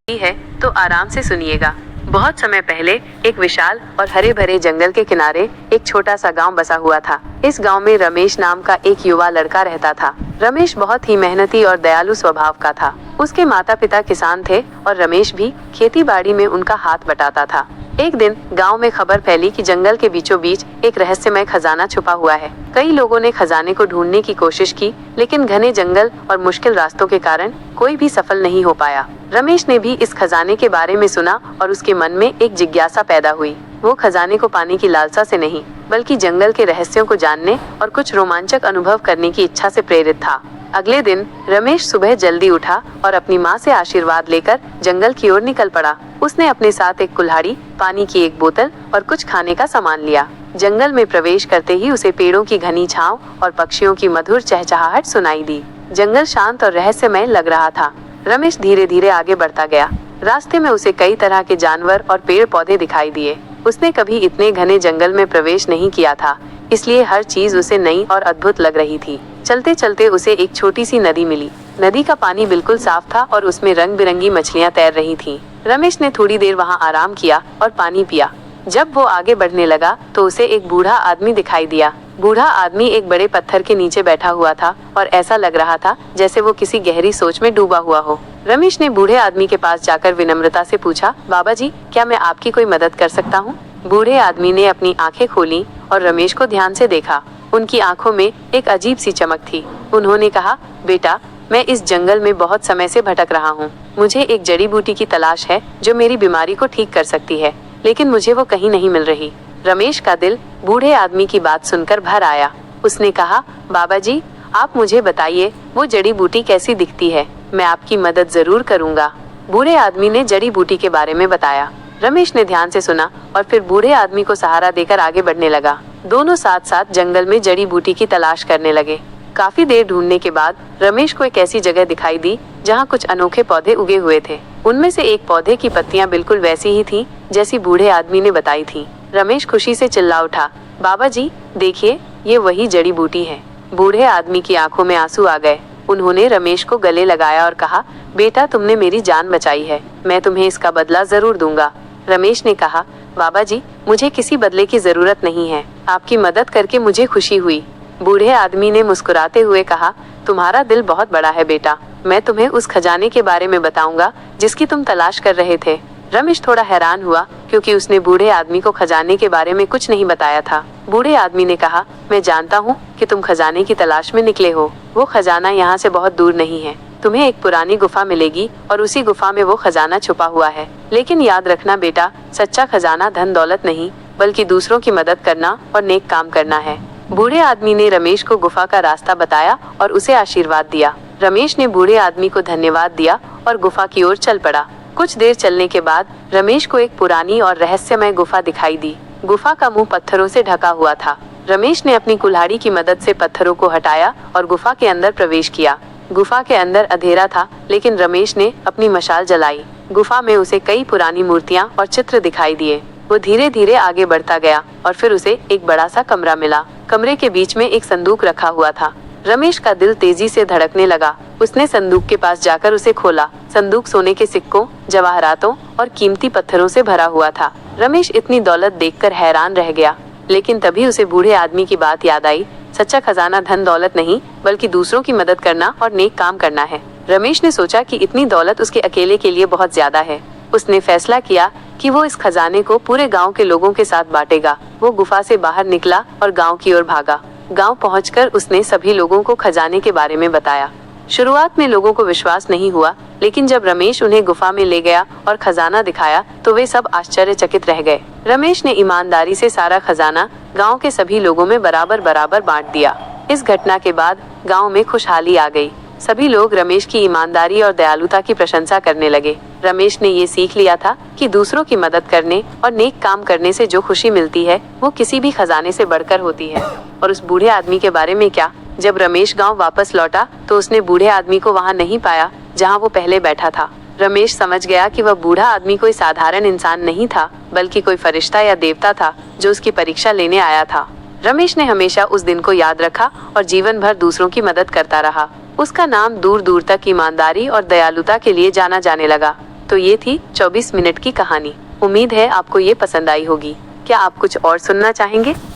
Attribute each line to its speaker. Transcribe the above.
Speaker 1: है तो आराम से सुनिएगा। बहुत समय पहले एक विशाल और हरे भरे जंगल के किनारे एक छोटा सा गांव बसा हुआ था। इस गांव में रमेश नाम का एक युवा लड़का रहता था। रमेश बहुत ही मेहनती और दयालु स्वभाव का था। उसके माता पिता किसान थे और रमेश भी खेती बाड़ी में उनका हाथ बटाता था। एक दिन गांव में खबर फैली कि जंगल के बीचों बीच एक रहस्यमय खजाना छुपा हुआ है। कई लोगों ने खजाने को ढूंढने की कोशिश की, लेकिन घने जंगल और मुश्किल रास्तों के कारण कोई भी सफल नहीं हो पाया। रमेश ने भी इस खजाने के बारे में सुना और उसके मन में एक जिज्ञासा पैदा हुई। वो खजाने को पाने की लालसा से नहीं, बल्कि जंगल के रहस्यों को जानने और कुछ रोमांचक अनुभव करने की इच्छा से प्रेरित था। अगले दिन रमेश सुबह जल्दी उठा और अपनी माँ से आशीर्वाद लेकर जंगल की ओर निकल पड़ा। उसने अपने साथ एक कुल्हाड़ी, पानी की एक बोतल और कुछ खाने का सामान लिया। जंगल में प्रवेश करते ही उसे पेड़ों की घनी छांव और पक्षियों की मधुर चहचहाहट सुनाई दी। जंगल शांत और रहस्यमय लग रहा था। रमेश धीरे धीरे आगे बढ़ता गया। रास्ते में उसे कई तरह के जानवर और पेड़ पौधे दिखाई दिए। उसने कभी इतने घने जंगल में प्रवेश नहीं किया था, इसलिए हर चीज उसे नई और अद्भुत लग रही थी। चलते चलते उसे एक छोटी सी नदी मिली। नदी का पानी बिल्कुल साफ था और उसमें रंग बिरंगी मछलियां तैर रही थीं। रमेश ने थोड़ी देर वहां आराम किया और पानी पिया। जब वो आगे बढ़ने लगा तो उसे एक बूढ़ा आदमी दिखाई दिया। बूढ़ा आदमी एक बड़े पत्थर के नीचे बैठा हुआ था और ऐसा लग रहा था जैसे वो किसी गहरी सोच में डूबा हुआ हो। रमेश ने बूढ़े आदमी के पास जाकर विनम्रता से पूछा, बाबा जी, क्या मैं आपकी कोई मदद कर सकता हूँ? बूढ़े आदमी ने अपनी आंखें खोली और रमेश को ध्यान से देखा। उनकी आंखों में एक अजीब सी चमक थी। उन्होंने कहा, बेटा, मैं इस जंगल में बहुत समय से भटक रहा हूँ। मुझे एक जड़ी बूटी की तलाश है जो मेरी बीमारी को ठीक कर सकती है, लेकिन मुझे वो कहीं नहीं मिल रही। रमेश का दिल बूढ़े आदमी की बात सुनकर भर आया। उसने कहा, बाबा जी, आप मुझे बताइए वो जड़ी बूटी कैसी दिखती है, मैं आपकी मदद जरूर करूँगा। बूढ़े आदमी ने जड़ी बूटी के बारे में बताया। रमेश ने ध्यान से सुना और फिर बूढ़े आदमी को सहारा देकर आगे बढ़ने लगा। दोनों साथ साथ जंगल में जड़ी बूटी की तलाश करने लगे। काफी देर ढूंढने के बाद रमेश को एक ऐसी जगह दिखाई दी जहाँ कुछ अनोखे पौधे उगे हुए थे। उनमें से एक पौधे की पत्तियां बिल्कुल वैसी ही थीं जैसी बूढ़े आदमी ने बताई थी। रमेश खुशी से चिल्ला उठा, बाबा जी, देखिए, ये वही जड़ी बूटी है। बूढ़े आदमी की आंखों में आंसू आ गए। उन्होंने रमेश को गले लगाया और कहा, बेटा, तुमने मेरी जान बचाई है, मैं तुम्हें इसका बदला जरूर दूंगा। रमेश ने कहा, बाबा जी, मुझे किसी बदले की जरूरत नहीं है, आपकी मदद करके मुझे खुशी हुई। बूढ़े आदमी ने मुस्कुराते हुए कहा, तुम्हारा दिल बहुत बड़ा है बेटा, मैं तुम्हें उस खजाने के बारे में बताऊंगा जिसकी तुम तलाश कर रहे थे। रमेश थोड़ा हैरान हुआ क्योंकि उसने बूढ़े आदमी को खजाने के बारे में कुछ नहीं बताया था। बूढ़े आदमी ने कहा, मैं जानता हूँ कि तुम खजाने की तलाश में निकले हो। वो खजाना यहाँ से बहुत दूर नहीं है। तुम्हें एक पुरानी गुफा मिलेगी और उसी गुफा में वो खजाना छुपा हुआ है। लेकिन याद रखना बेटा, सच्चा खजाना धन दौलत नहीं, बल्कि दूसरों की मदद करना और नेक काम करना है। बूढ़े आदमी ने रमेश को गुफा का रास्ता बताया और उसे आशीर्वाद दिया। रमेश ने बूढ़े आदमी को धन्यवाद दिया और गुफा की ओर चल पड़ा। कुछ देर चलने के बाद रमेश को एक पुरानी और रहस्यमय गुफा दिखाई दी। गुफा का मुंह पत्थरों से ढका हुआ था। रमेश ने अपनी कुल्हाड़ी की मदद से पत्थरों को हटाया और गुफा के अंदर प्रवेश किया। गुफा के अंदर अंधेरा था, लेकिन रमेश ने अपनी मशाल जलाई। गुफा में उसे कई पुरानी मूर्तियां और चित्र दिखाई दिए। वो धीरे धीरे आगे बढ़ता गया और फिर उसे एक बड़ा सा कमरा मिला। कमरे के बीच में एक संदूक रखा हुआ था। रमेश का दिल तेजी से धड़कने लगा। उसने संदूक के पास जाकर उसे खोला। संदूक सोने के सिक्कों, जवाहरातों और कीमती पत्थरों से भरा हुआ था। रमेश इतनी दौलत देखकर हैरान रह गया, लेकिन तभी उसे बूढ़े आदमी की बात याद आई। सच्चा खजाना धन दौलत नहीं, बल्कि दूसरों की मदद करना और नेक काम करना है। रमेश ने सोचा कि इतनी दौलत उसके अकेले के लिए बहुत ज्यादा है। उसने फैसला किया कि वो इस खजाने को पूरे गांव के लोगों के साथ बांटेगा। वो गुफा से बाहर निकला और गांव की ओर भागा। गांव पहुंचकर उसने सभी लोगों को खजाने के बारे में बताया। शुरुआत में लोगों को विश्वास नहीं हुआ, लेकिन जब रमेश उन्हें गुफा में ले गया और खजाना दिखाया तो वे सब आश्चर्यचकित रह गए। रमेश ने ईमानदारी से सारा खजाना गांव के सभी लोगों में बराबर बराबर बांट दिया। इस घटना के बाद गांव में खुशहाली आ गई। सभी लोग रमेश की ईमानदारी और दयालुता की प्रशंसा करने लगे। रमेश ने ये सीख लिया था कि दूसरों की मदद करने और नेक काम करने से जो खुशी मिलती है वो किसी भी खजाने से बढ़कर होती है। और उस बूढ़े आदमी के बारे में क्या? जब रमेश गांव वापस लौटा तो उसने बूढ़े आदमी को वहां नहीं पाया जहां वो पहले बैठा था। रमेश समझ गया कि वह बूढ़ा आदमी कोई साधारण इंसान नहीं था, बल्कि कोई फरिश्ता या देवता था जो उसकी परीक्षा लेने आया था। रमेश ने हमेशा उस दिन को याद रखा और जीवन भर दूसरों की मदद करता रहा। उसका नाम दूर दूर तक ईमानदारी और दयालुता के लिए जाना जाने लगा। तो ये थी 24 मिनट की कहानी। उम्मीद है आपको ये पसंद आई होगी। क्या आप कुछ और सुनना चाहेंगे?